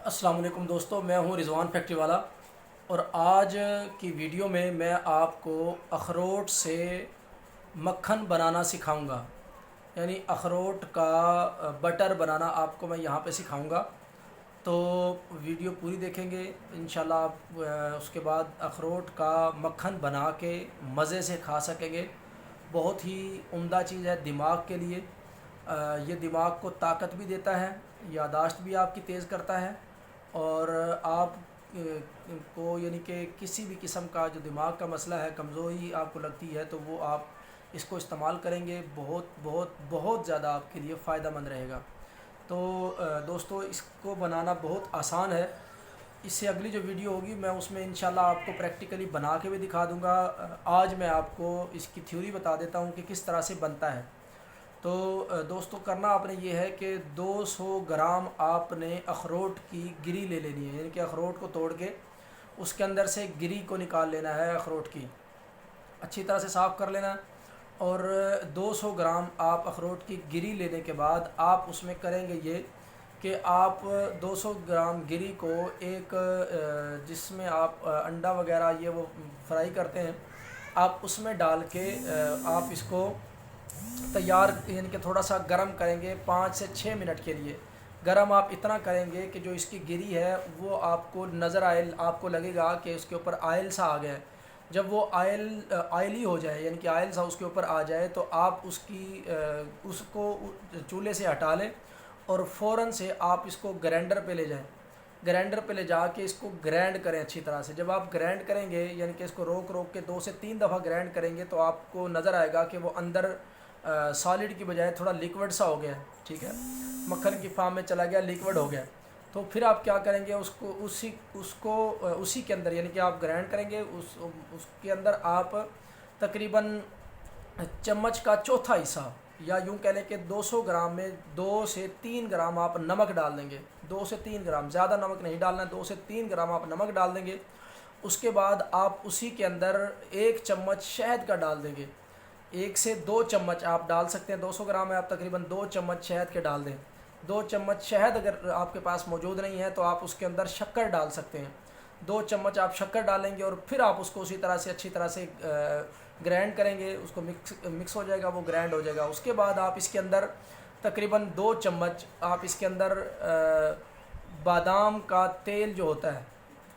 अस्सलाम वालेकुम दोस्तों, मैं हूं रिज़वान फैक्ट्री वाला। और आज की वीडियो में मैं आपको अखरोट से मक्खन बनाना सिखाऊंगा। यानी अखरोट का बटर बनाना आपको मैं यहाँ पे सिखाऊंगा। तो वीडियो पूरी देखेंगे इंशाल्लाह आप उसके बाद अखरोट का मक्खन बना के मज़े से खा सकेंगे। बहुत ही उम्दा चीज़ है दिमाग के लिए। ये दिमाग को ताकत भी देता है, यादाश्त भी आपकी तेज़ करता है। और आप को यानी कि किसी भी किस्म का जो दिमाग का मसला है, कमज़ोरी आपको लगती है, तो वो आप इसको इस्तेमाल करेंगे, बहुत बहुत बहुत ज़्यादा आपके लिए फ़ायदा मंद रहेगा। तो दोस्तों, इसको बनाना बहुत आसान है। इससे अगली जो वीडियो होगी मैं उसमें इंशाल्लाह आपको प्रैक्टिकली बना के भी दिखा दूंगा। आज मैं आपको इसकी थ्योरी बता देता हूँ कि किस तरह से बनता है। तो दोस्तों, करना आपने ये है कि 200 ग्राम आपने अखरोट की गिरी ले लेनी है। यानी कि अखरोट को तोड़ के उसके अंदर से गिरी को निकाल लेना है, अखरोट की अच्छी तरह से साफ़ कर लेना है। और 200 ग्राम आप अखरोट की गिरी लेने के बाद आप उसमें करेंगे ये कि आप 200 ग्राम गिरी को एक जिसमें आप अंडा वगैरह ये वो फ्राई करते हैं, आप उसमें डाल के आप इसको तैयार यानी कि थोड़ा सा गर्म करेंगे 5 से 6 मिनट के लिए। गर्म आप इतना करेंगे कि जो इसकी गिरी है वो आपको नज़र आए, आपको लगेगा कि उसके ऊपर आयल सा आ गया है। जब वो आयली हो जाए, यानी कि आयल सा उसके ऊपर आ जाए, तो आप उसको चूल्हे से हटा लें और फ़ौरन से आप इसको ग्राइंडर पे ले जाएं। ग्राइंडर पे ले जाके इसको ग्राइंड करें अच्छी तरह से। जब आप ग्राइंड करेंगे, यानी कि इसको रोक रोक के 2 से 3 दफ़ा ग्राइंड करेंगे, तो आपको नज़र आएगा कि वो अंदर सॉलिड की बजाय थोड़ा लिक्विड सा हो गया है। ठीक है, मक्खन की फार्म में चला गया, लिक्विड हो गया। तो फिर आप क्या करेंगे, उसी के अंदर, यानी कि आप ग्राइंड करेंगे, उसके अंदर आप तकरीबन चम्मच का चौथा हिस्सा, या यूं कह लें कि 200 ग्राम में 2 से 3 ग्राम आप नमक डाल देंगे। 2 से 3 ग्राम, ज़्यादा नमक नहीं डालना, 2 से 3 ग्राम आप नमक डाल देंगे। उसके बाद आप उसी के अंदर 1 चम्मच शहद का डाल देंगे। 1 से 2 चम्मच आप डाल सकते हैं। 200 ग्राम में आप तकरीबन 2 चम्मच शहद के डाल दें। 2 चम्मच शहद अगर आपके पास मौजूद नहीं है तो आप उसके अंदर शक्कर डाल सकते हैं। 2 चम्मच आप शक्कर डालेंगे और फिर आप उसको उसी तरह से अच्छी तरह से ग्राइंड करेंगे। उसको मिक्स हो जाएगा, वो ग्राइंड हो जाएगा। उसके बाद आप इसके अंदर तकरीबन 2 चम्मच आप इसके अंदर बादाम का तेल जो होता है,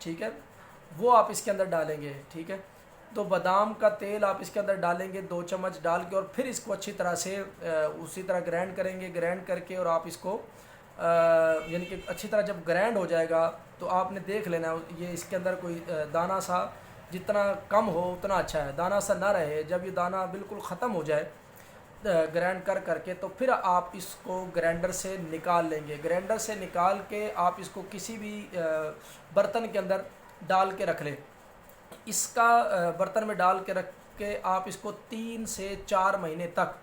ठीक है, वो आप इसके अंदर डालेंगे। ठीक है, तो बादाम का तेल आप इसके अंदर डालेंगे 2 चम्मच डाल के, और फिर इसको अच्छी तरह से उसी तरह ग्राइंड करेंगे। ग्राइंड करके और आप इसको यानी कि अच्छी तरह जब ग्राइंड हो जाएगा तो आपने देख लेना ये इसके अंदर कोई दाना सा जितना कम हो उतना अच्छा है, दाना सा ना रहे। जब ये दाना बिल्कुल ख़त्म हो जाए ग्राइंड कर करके, तो फिर आप इसको ग्राइंडर से निकाल लेंगे। ग्राइंडर से निकाल के आप इसको किसी भी बर्तन के अंदर डाल के रख लें। इसका बर्तन में डाल के रख के आप इसको 3 से 4 महीने तक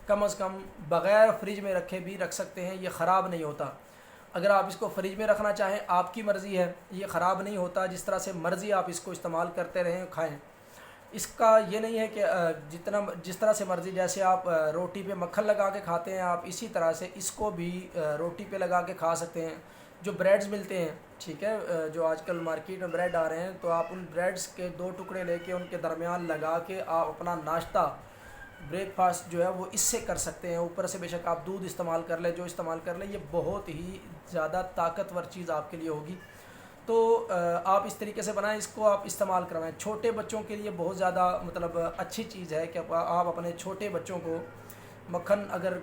कम से कम बग़ैर फ्रिज में रखे भी रख सकते हैं। ये ख़राब नहीं होता। अगर आप इसको फ्रिज में रखना चाहें, आपकी मर्ज़ी है, ये ख़राब नहीं होता। जिस तरह से मर्ज़ी आप इसको इस्तेमाल करते रहें, खाएं। इसका ये नहीं है कि जिस तरह से मर्ज़ी, जैसे आप रोटी पे मक्खन लगा के खाते हैं, आप इसी तरह से इसको भी रोटी पे लगा के खा सकते हैं। जो ब्रेड्स मिलते हैं, ठीक है, जो आजकल मार्केट में ब्रेड आ रहे हैं, तो आप उन ब्रेड्स के 2 टुकड़े लेके उनके दरमियान लगा के आप अपना नाश्ता, ब्रेकफास्ट जो है वो इससे कर सकते हैं। ऊपर से बेशक आप दूध इस्तेमाल कर लें, जो इस्तेमाल कर लें, ये बहुत ही ज़्यादा ताकतवर चीज़ आपके लिए होगी। तो आप इस तरीके से बनाएं, इसको आप इस्तेमाल करवाएं। छोटे बच्चों के लिए बहुत ज़्यादा मतलब अच्छी चीज़ है कि आप अपने छोटे बच्चों को मक्खन अगर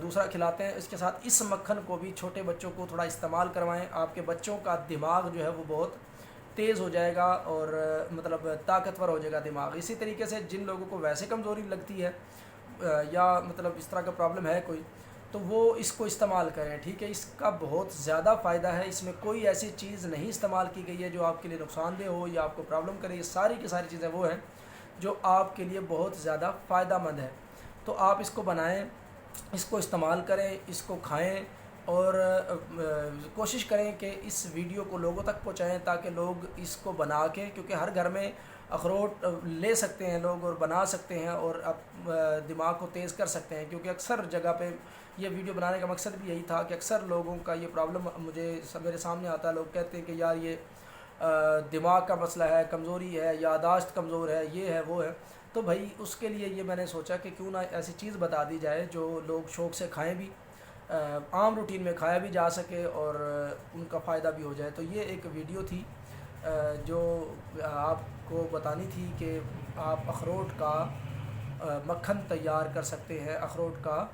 दूसरा खिलाते हैं, इसके साथ इस मक्खन को भी छोटे बच्चों को थोड़ा इस्तेमाल करवाएं। आपके बच्चों का दिमाग जो है वो बहुत तेज़ हो जाएगा और मतलब ताकतवर हो जाएगा दिमाग। इसी तरीके से जिन लोगों को वैसे कमज़ोरी लगती है या मतलब इस तरह का प्रॉब्लम है कोई, तो वो इसको इस्तेमाल करें। ठीक है, इसका बहुत ज़्यादा फ़ायदा है। इसमें कोई ऐसी चीज़ नहीं इस्तेमाल की गई है जो आपके लिए नुकसानदेह हो या आपको प्रॉब्लम करे। ये सारी की सारी चीज़ें वो हैं जो आपके लिए बहुत ज़्यादा फ़ायदा मंद है। तो आप इसको बनाएं, इसको इस्तेमाल करें, इसको खाएं اور کوشش کریں کہ اس ویڈیو کو لوگوں تک پہنچائیں تاکہ لوگ اس کو بنا کے، کیونکہ ہر گھر میں اخروٹ لے سکتے ہیں لوگ اور بنا سکتے ہیں اور دماغ کو تیز کر سکتے ہیں، کیونکہ اکثر جگہ پہ یہ ویڈیو بنانے کا مقصد بھی یہی تھا کہ اکثر لوگوں کا یہ پرابلم میرے سامنے آتا ہے، لوگ کہتے ہیں کہ یار یہ دماغ کا مسئلہ ہے، کمزوری ہے، یادداشت کمزور ہے، یہ ہے وہ ہے. تو بھائی اس کے لیے یہ میں نے سوچا کہ کیوں نہ ایسی چیز بتا دی جائے جو لوگ شوق سے کھائیں بھی، عام روٹین میں کھایا بھی جا سکے اور ان کا فائدہ بھی ہو جائے. تو یہ ایک ویڈیو تھی جو آپ کو بتانی تھی کہ آپ اخروٹ کا مکھن تیار کر سکتے ہیں، اخروٹ کا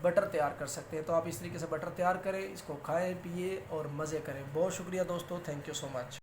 بٹر تیار کر سکتے ہیں. تو آپ اس طریقے سے بٹر تیار کریں، اس کو کھائیں پیئے اور مزے کریں. بہت شکریہ دوستو، تھینک یو سو مچ.